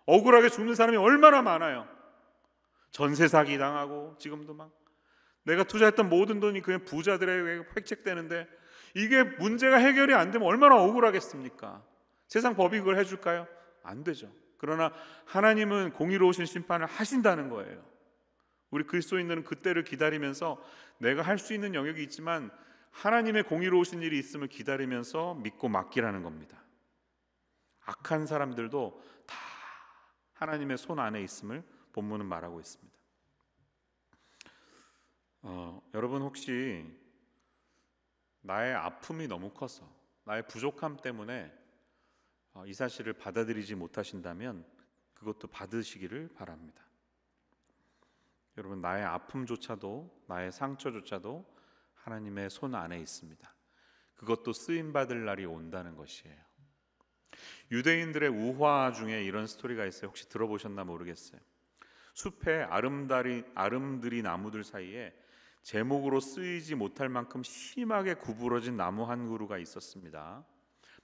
억울하게 죽는 사람이 얼마나 많아요. 전세 사기 당하고 지금도 막 내가 투자했던 모든 돈이 그냥 부자들에게 획책되는데 이게 문제가 해결이 안 되면 얼마나 억울하겠습니까? 세상 법이 그걸 해줄까요? 안 되죠. 그러나 하나님은 공의로우신 심판을 하신다는 거예요. 우리 그리스도인들은 그때를 기다리면서 내가 할 수 있는 영역이 있지만 하나님의 공의로우신 일이 있음을 기다리면서 믿고 맡기라는 겁니다. 악한 사람들도 다 하나님의 손 안에 있음을 본문은 말하고 있습니다. 여러분 혹시 나의 아픔이 너무 커서 나의 부족함 때문에 이 사실을 받아들이지 못하신다면 그것도 받으시기를 바랍니다. 여러분 나의 아픔조차도 나의 상처조차도 하나님의 손 안에 있습니다. 그것도 쓰임받을 날이 온다는 것이에요. 유대인들의 우화 중에 이런 스토리가 있어요. 혹시 들어보셨나 모르겠어요. 숲에 아름드리 나무들 사이에 제목으로 쓰이지 못할 만큼 심하게 구부러진 나무 한 그루가 있었습니다.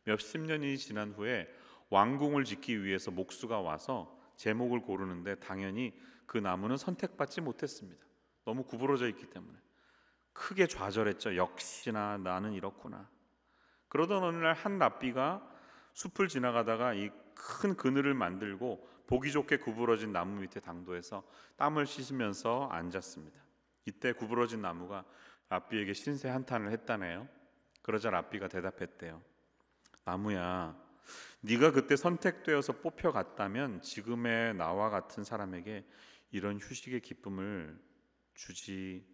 몇십 년이 지난 후에 왕궁을 짓기 위해서 목수가 와서 제목을 고르는데 당연히 그 나무는 선택받지 못했습니다. 너무 구부러져 있기 때문에 크게 좌절했죠. 역시나 나는 이렇구나. 그러던 어느 날 한 랍비가 숲을 지나가다가 이 큰 그늘을 만들고 보기 좋게 구부러진 나무 밑에 당도해서 땀을 씻으면서 앉았습니다. 이때 구부러진 나무가 랍비에게 신세 한탄을 했다네요. 그러자 랍비가 대답했대요. 나무야, 네가 그때 선택되어서 뽑혀갔다면 지금의 나와 같은 사람에게 이런 휴식의 기쁨을 주지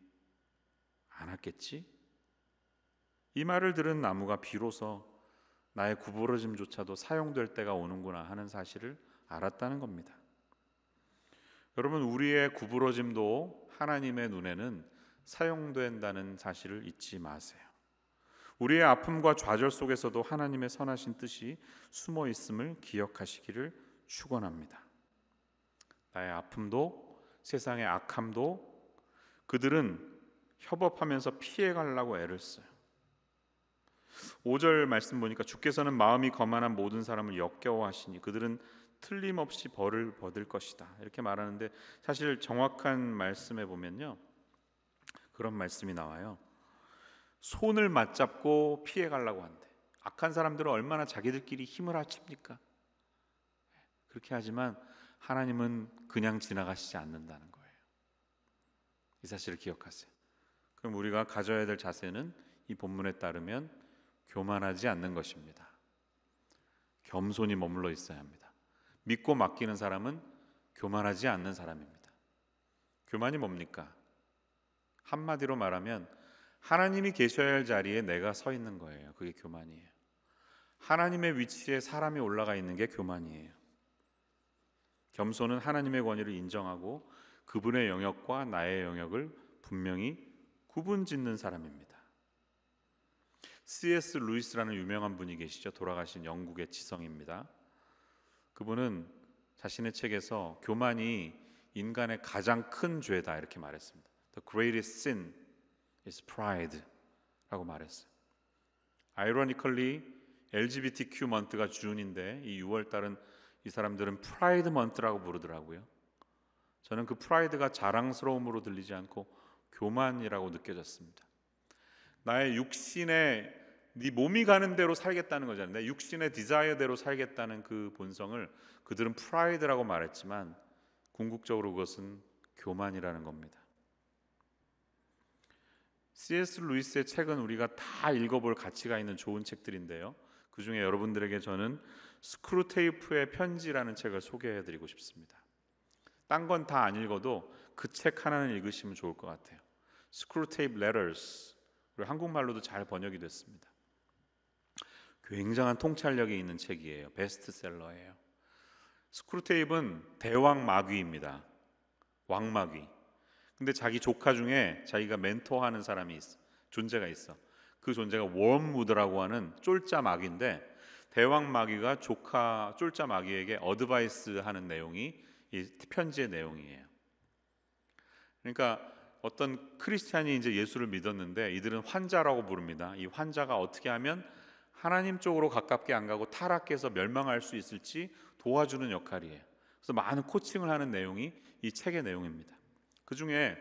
않았겠지? 이 말을 들은 나무가 비로소 나의 구부러짐조차도 사용될 때가 오는구나 하는 사실을 알았다는 겁니다. 여러분 우리의 구부러짐도 하나님의 눈에는 사용된다는 사실을 잊지 마세요. 우리의 아픔과 좌절 속에서도 하나님의 선하신 뜻이 숨어 있음을 기억하시기를 축원합니다. 나의 아픔도 세상의 악함도 그들은 협업하면서 피해가려고 애를 써요. 5절 말씀 보니까 주께서는 마음이 거만한 모든 사람을 역겨워하시니 그들은 틀림없이 벌을 받을 것이다 이렇게 말하는데 사실 정확한 말씀에 보면요 그런 말씀이 나와요. 손을 맞잡고 피해가려고 한대. 악한 사람들은 얼마나 자기들끼리 힘을 합칩니까? 그렇게 하지만 하나님은 그냥 지나가시지 않는다는 거예요. 이 사실을 기억하세요. 그럼 우리가 가져야 될 자세는 이 본문에 따르면 교만하지 않는 것입니다. 겸손히 머물러 있어야 합니다. 믿고 맡기는 사람은 교만하지 않는 사람입니다. 교만이 뭡니까? 한마디로 말하면 하나님이 계셔야 할 자리에 내가 서 있는 거예요. 그게 교만이에요. 하나님의 위치에 사람이 올라가 있는 게 교만이에요. 겸손은 하나님의 권위를 인정하고 그분의 영역과 나의 영역을 분명히 구분짓는 사람입니다. C.S. 루이스라는 유명한 분이 계시죠. 돌아가신 영국의 지성입니다. 그분은 자신의 책에서 교만이 인간의 가장 큰 죄다 이렇게 말했습니다. The greatest sin is pride 라고 말했어요. Ironically LGBTQ month가 준인데 이 6월달은 이 사람들은 프라이드 month라고 부르더라고요. 저는 그 프라이드가 자랑스러움으로 들리지 않고 교만이라고 느껴졌습니다. 나의 육신의 네 몸이 가는 대로 살겠다는 거잖아요. 내 육신의 디자이어대로 살겠다는 그 본성을 그들은 프라이드라고 말했지만 궁극적으로 그것은 교만이라는 겁니다. C.S. 루이스의 책은 우리가 다 읽어볼 가치가 있는 좋은 책들인데요. 그 중에 여러분들에게 저는 스크루테이프의 편지라는 책을 소개해드리고 싶습니다. 딴 건 다 안 읽어도 그 책 하나는 읽으시면 좋을 것 같아요. 스크루테이프 레터스, 한국말로도 잘 번역이 됐습니다. 굉장한 통찰력이 있는 책이에요. 베스트셀러예요. 스크루테이프는 대왕 마귀입니다. 왕마귀. 근데 자기 조카 중에 자기가 멘토하는 사람이 있어. 존재가 있어. 그 존재가 웜무드라고 하는 쫄자 마귀인데, 대왕 마귀가 조카 쫄자 마귀에게 어드바이스 하는 내용이 이 편지의 내용이에요. 그러니까 어떤 크리스찬이 이제 예수를 믿었는데 이들은 환자라고 부릅니다. 이 환자가 어떻게 하면 하나님 쪽으로 가깝게 안 가고 타락해서 멸망할 수 있을지 도와주는 역할이에요. 그래서 많은 코칭을 하는 내용이 이 책의 내용입니다. 그 중에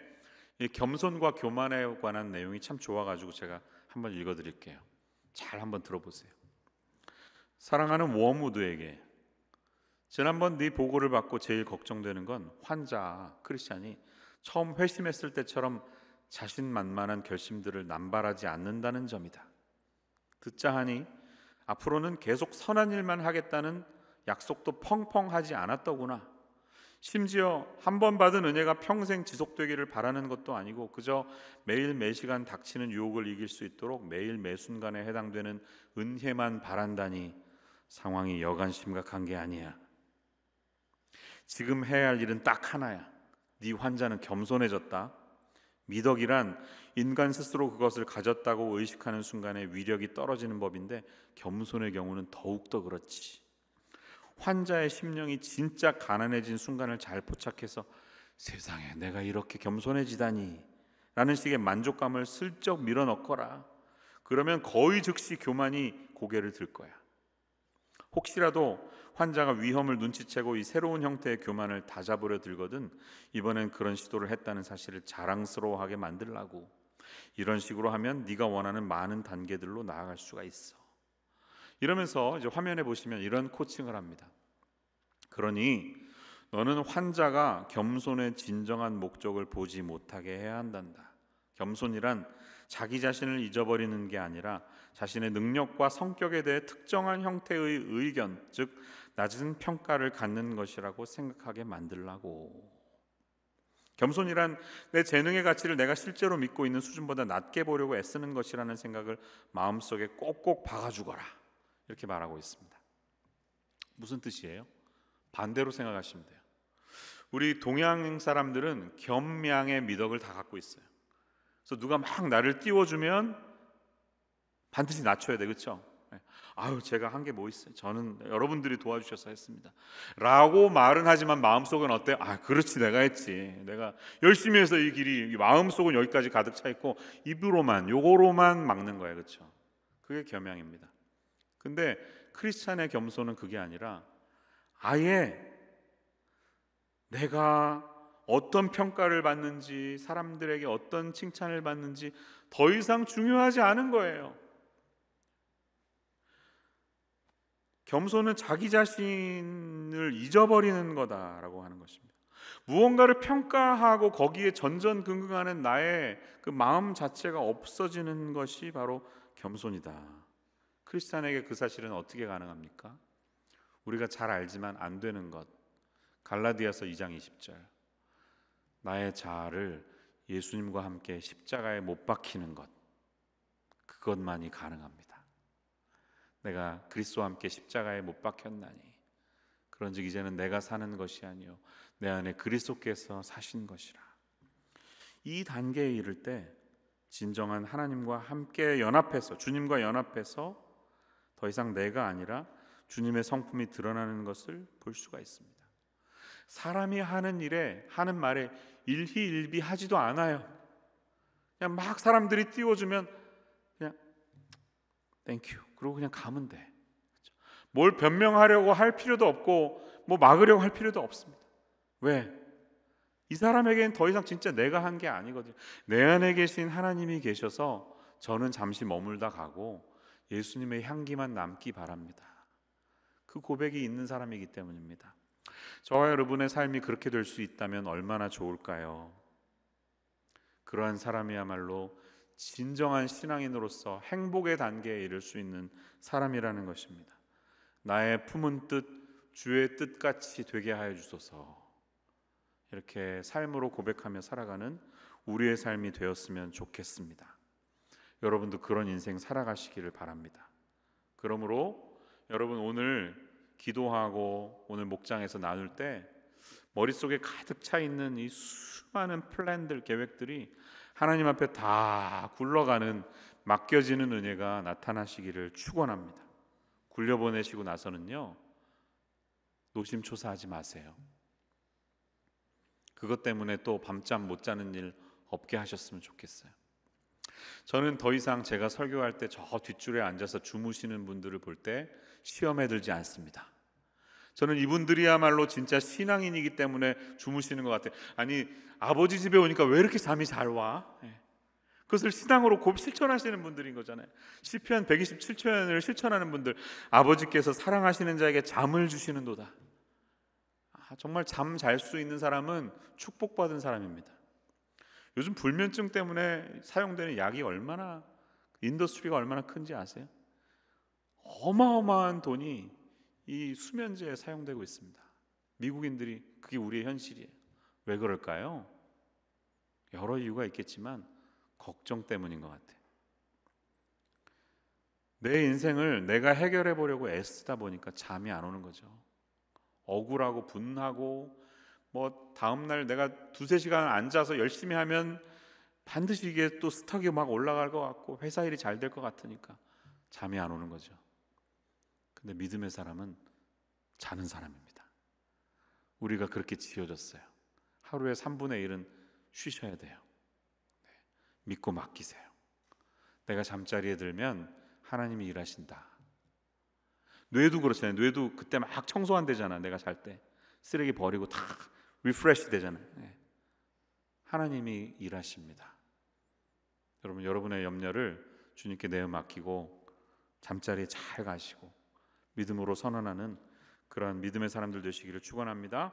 이 겸손과 교만에 관한 내용이 참 좋아가지고 제가 한번 읽어드릴게요. 잘 한번 들어보세요. 사랑하는 워무드에게, 지난번 네 보고를 받고 제일 걱정되는 건 환자 크리스찬이 처음 회심했을 때처럼 자신만만한 결심들을 남발하지 않는다는 점이다. 듣자 하니 앞으로는 계속 선한 일만 하겠다는 약속도 펑펑하지 않았더구나. 심지어 한 번 받은 은혜가 평생 지속되기를 바라는 것도 아니고 그저 매일 매시간 닥치는 유혹을 이길 수 있도록 매일 매순간에 해당되는 은혜만 바란다니 상황이 여간 심각한 게 아니야. 지금 해야 할 일은 딱 하나야. 네 환자는 겸손해졌다. 미덕이란 인간 스스로 그것을 가졌다고 의식하는 순간에 위력이 떨어지는 법인데 겸손의 경우는 더욱더 그렇지. 환자의 심령이 진짜 가난해진 순간을 잘 포착해서 세상에 내가 이렇게 겸손해지다니 라는 식의 만족감을 슬쩍 밀어넣거라. 그러면 거의 즉시 교만이 고개를 들 거야. 혹시라도 환자가 위험을 눈치채고 이 새로운 형태의 교만을 다잡으려 들거든 이번엔 그런 시도를 했다는 사실을 자랑스러워하게 만들라고. 이런 식으로 하면 네가 원하는 많은 단계들로 나아갈 수가 있어. 이러면서 이제 화면에 보시면 이런 코칭을 합니다. 그러니 너는 환자가 겸손의 진정한 목적을 보지 못하게 해야 한단다. 겸손이란 자기 자신을 잊어버리는 게 아니라 자신의 능력과 성격에 대해 특정한 형태의 의견, 즉 낮은 평가를 갖는 것이라고 생각하게 만들라고. 겸손이란 내 재능의 가치를 내가 실제로 믿고 있는 수준보다 낮게 보려고 애쓰는 것이라는 생각을 마음속에 꼭꼭 박아주거라. 이렇게 말하고 있습니다. 무슨 뜻이에요? 반대로 생각하시면 돼요. 우리 동양 사람들은 겸양의 미덕을 다 갖고 있어요. 그래서 누가 막 나를 띄워주면 반드시 낮춰야 돼, 그렇죠? 아유, 제가 한 게 뭐 있어요? 저는 여러분들이 도와주셔서 했습니다. 라고 말은 하지만 마음속은 어때요? 아, 그렇지, 내가 했지. 내가 열심히 해서 이 길이, 이 마음속은 여기까지 가득 차 있고 입으로만, 요거로만 막는 거예요, 그렇죠? 그게 겸양입니다. 근데 크리스찬의 겸손은 그게 아니라 아예 내가 어떤 평가를 받는지, 사람들에게 어떤 칭찬을 받는지 더 이상 중요하지 않은 거예요. 겸손은 자기 자신을 잊어버리는 거다라고 하는 것입니다. 무언가를 평가하고 거기에 전전긍긍하는 나의 그 마음 자체가 없어지는 것이 바로 겸손이다. 크리스찬에게 그 사실은 어떻게 가능합니까? 우리가 잘 알지만 안 되는 것. 갈라디아서 2장 20절. 나의 자아를 예수님과 함께 십자가에 못 박히는 것. 그것만이 가능합니다. 내가 그리스도와 함께 십자가에 못 박혔나니 그런즉 이제는 내가 사는 것이 아니요 내 안에 그리스도께서 사신 것이라. 이 단계에 이를 때 진정한 하나님과 함께 연합해서, 주님과 연합해서 더 이상 내가 아니라 주님의 성품이 드러나는 것을 볼 수가 있습니다. 사람이 하는 일에, 하는 말에 일희일비하지도 않아요. 그냥 막 사람들이 띄워주면 그냥 땡큐 그러고 그냥 가면 돼. 뭘 변명하려고 할 필요도 없고 뭐 막으려고 할 필요도 없습니다. 왜? 이 사람에게는 더 이상 진짜 내가 한 게 아니거든요. 내 안에 계신 하나님이 계셔서 저는 잠시 머물다 가고 예수님의 향기만 남기 바랍니다. 그 고백이 있는 사람이기 때문입니다. 저와 여러분의 삶이 그렇게 될 수 있다면 얼마나 좋을까요? 그러한 사람이야말로 진정한 신앙인으로서 행복의 단계에 이를 수 있는 사람이라는 것입니다. 나의 품은 뜻 주의 뜻같이 되게 하여 주소서. 이렇게 삶으로 고백하며 살아가는 우리의 삶이 되었으면 좋겠습니다. 여러분도 그런 인생 살아가시기를 바랍니다. 그러므로 여러분 오늘 기도하고 오늘 목장에서 나눌 때 머릿속에 가득 차 있는 이 수많은 플랜들, 계획들이 하나님 앞에 다 굴러가는, 맡겨지는 은혜가 나타나시기를 축원합니다. 굴려보내시고 나서는요, 노심초사하지 마세요. 그것 때문에 또 밤잠 못 자는 일 없게 하셨으면 좋겠어요. 저는 더 이상 제가 설교할 때 저 뒷줄에 앉아서 주무시는 분들을 볼 때 시험에 들지 않습니다. 저는 이분들이야말로 진짜 신앙인이기 때문에 주무시는 것 같아요. 아니, 아버지 집에 오니까 왜 이렇게 잠이 잘 와? 그것을 신앙으로 곱 실천하시는 분들인 거잖아요. 시편 127편을 실천하는 분들, 아버지께서 사랑하시는 자에게 잠을 주시는도다. 정말 잠 잘 수 있는 사람은 축복받은 사람입니다. 요즘 불면증 때문에 사용되는 약이 얼마나, 인더스트리가 얼마나 큰지 아세요? 어마어마한 돈이 이 수면제에 사용되고 있습니다. 미국인들이, 그게 우리의 현실이에요. 왜 그럴까요? 여러 이유가 있겠지만 걱정 때문인 것 같아요. 내 인생을 내가 해결해 보려고 애쓰다 보니까 잠이 안 오는 거죠. 억울하고 분하고, 다음날 내가 두세 시간 앉아서 열심히 하면 반드시 이게 또 스톡이 막 올라갈 것 같고 회사 일이 잘 될 것 같으니까 잠이 안 오는 거죠. 근데 믿음의 사람은 자는 사람입니다. 우리가 그렇게 지어졌어요. 하루에 3분의 1은 쉬셔야 돼요. 믿고 맡기세요. 내가 잠자리에 들면 하나님이 일하신다. 뇌도 그렇잖아요. 뇌도 그때 막 청소한대잖아. 내가 잘 때 쓰레기 버리고 다 리프레시 되잖아요. 하나님이 일하십니다. 여러분, 여러분의 염려를 주님께 내어 맡기고 잠자리에 잘 가시고 믿음으로 선언하는 그런 믿음의 사람들 되시기를 축원합니다.